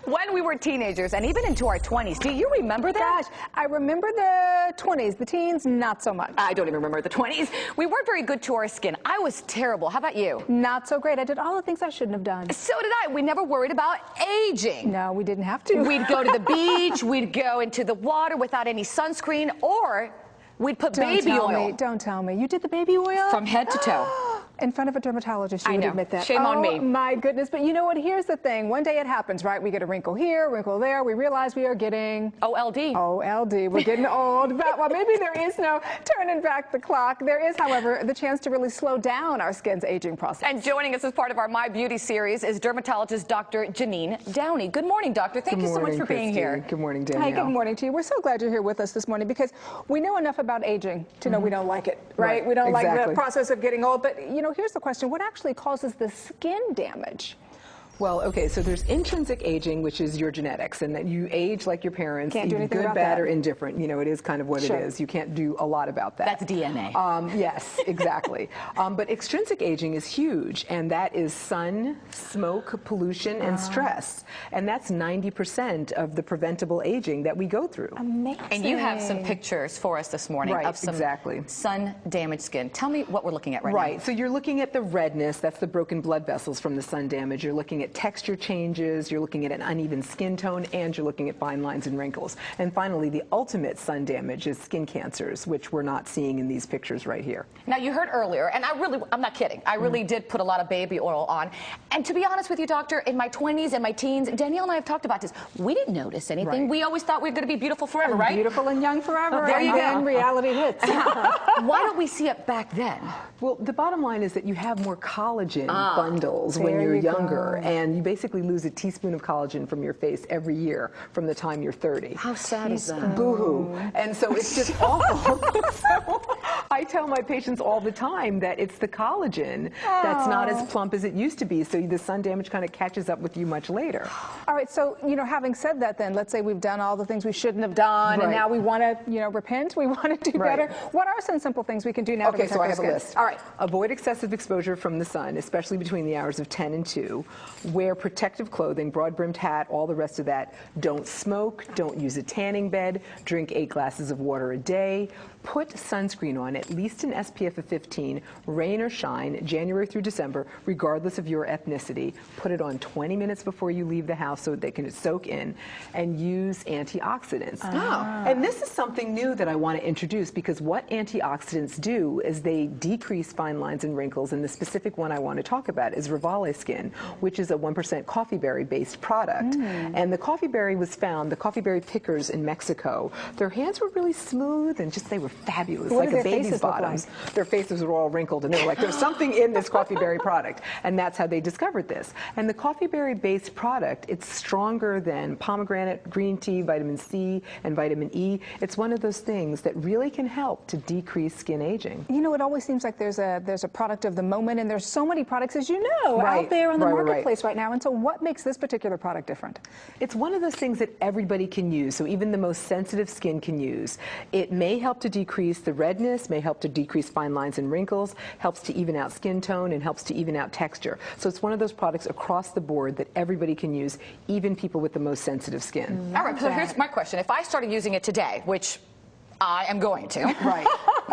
When we were teenagers and even into our 20s, do you remember that? Gosh, I remember the 20s, the teens, not so much. I don't even remember the 20s. We weren't very good to our skin. I was terrible. How about you? Not so great. I did all the things I shouldn't have done. So did I. We never worried about aging. No, we didn't have to. We'd go to the beach, we'd go into the water without any sunscreen, or we'd put baby oil. Don't tell me. You did the baby oil? From head to toe. In front of a dermatologist, you would admit that. Shame on me. Oh, my goodness. But you know what? Here's the thing. One day it happens, right? We get a wrinkle here, wrinkle there. We realize we are getting... OLD. OLD. We're getting old. But, well, maybe there is no turning back the clock. There is, however, the chance to really slow down our skin's aging process. And joining us as part of our My Beauty series is dermatologist Dr. Jeanine Downie. Good morning, doctor. Thank you so much for being here. Good morning, Danielle. Hi, good morning to you. We're so glad you're here with us this morning because we know enough about aging to know we don't like it, right? We don't like the process of getting old. But, you know, here's the question. What actually causes the skin damage? Well, okay, so there's intrinsic aging, which is your genetics, and that you age like your parents, Can't do anything good, about bad, that. or indifferent. You know, it is kind of what it is. You can't do a lot about that. That's DNA. Yes, exactly. But extrinsic aging is huge, and that is sun, smoke, pollution, and stress. And that's 90% of the preventable aging that we go through. Amazing. And you have some pictures for us this morning of some sun-damaged skin. Tell me what we're looking at right now. Right, so you're looking at the redness, that's the broken blood vessels from the sun damage. You're looking at texture changes, you're looking at an uneven skin tone, and you're looking at fine lines and wrinkles. And finally, the ultimate sun damage is skin cancers, which we're not seeing in these pictures right here. Now, you heard earlier, and I'm not kidding, I really did put a lot of baby oil on. And to be honest with you, doctor, in my 20s and my teens, Danielle and I have talked about this, we didn't notice anything. We always thought we were going to be beautiful forever, right? Beautiful and young forever. There you go. And then reality hits. Why don't we see it back then? Well, the bottom line is that you have more collagen bundles when you're younger, and you basically lose a teaspoon of collagen from your face every year from the time you're 30. How sad is that? Boo-hoo. And so it's just awful. So I tell my patients all the time that it's the collagen that's not as plump as it used to be, so the sun damage kind of catches up with you much later. All right, so, you know, having said that then, let's say we've done all the things we shouldn't have done, and now we want to, you know, repent, we want to do better. What are some simple things we can do now to protect our skin? I have a list. All right. Avoid excessive exposure from the sun, especially between the hours of 10 and 2. Wear protective clothing, broad-brimmed hat, all the rest of that. Don't smoke. Don't use a tanning bed. Drink 8 glasses of water a day. Put sunscreen on, at least an SPF of 15, rain or shine, January through December, regardless of your ethnicity. Put it on 20 minutes before you leave the house so they can soak in, and use antioxidants. And this is something new that I want to introduce, because what antioxidants do is they decrease fine lines and wrinkles, and the specific one I want to talk about is Revale Skin, which is a 1% coffee berry-based product. And the coffee berry was found, the coffee berry pickers in Mexico, their hands were really smooth and just, they were fabulous, like a baby's bottoms. Their faces were all wrinkled, and they were like, there's something in this coffee berry product. And that's how they discovered this. And the coffee berry-based product, it's stronger than pomegranate, green tea, vitamin C, and vitamin E. It's one of those things that really can help to decrease skin aging. You know, it always seems like there's a product of the moment, and there's so many products, as you know, out there in the marketplace right now. And so what makes this particular product different? It's one of those things that everybody can use, so even the most sensitive skin can use. It may help to decrease the redness, may help to decrease fine lines and wrinkles, helps to even out skin tone, and helps to even out texture. So it's one of those products across the board that everybody can use, even people with the most sensitive skin. All right, so here's my question. If I started using it today, which I am going to.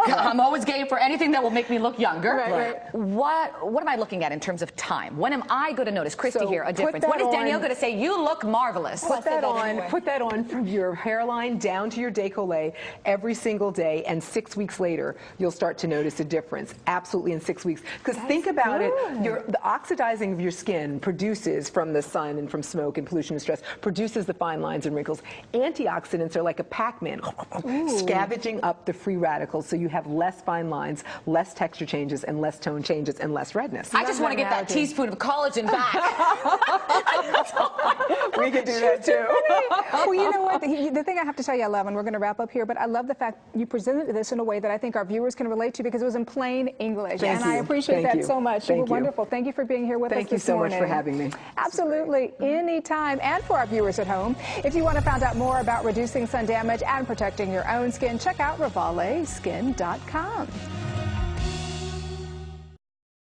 I'm always game for anything that will make me look younger. What am I looking at in terms of time? When am I going to notice, Christy, here, a difference? When is Danielle going to say, you look marvelous? Put that on from your hairline down to your décolleté every single day, and 6 weeks later, you'll start to notice a difference. Absolutely in 6 weeks. Because think about it, the oxidizing of your skin produces, from the sun and from smoke and pollution and stress, produces the fine lines and wrinkles. Antioxidants are like a Pac-Man, scavenging up the free radicals, so you have less fine lines, less texture changes, and less tone changes, and less redness. I just want to get that teaspoon of collagen back. We can do that too. Well, you know what? The thing I have to tell you I love, and we're going to wrap up here, but I love the fact you presented this in a way that I think our viewers can relate to, because it was in plain English. And I appreciate that so much. You were wonderful. Thank you for being here with us this morning. Thank you so much for having me. Absolutely. Anytime. And for our viewers at home, if you want to find out more about reducing sun damage and protecting your own skin, check out RevaleSkin.com.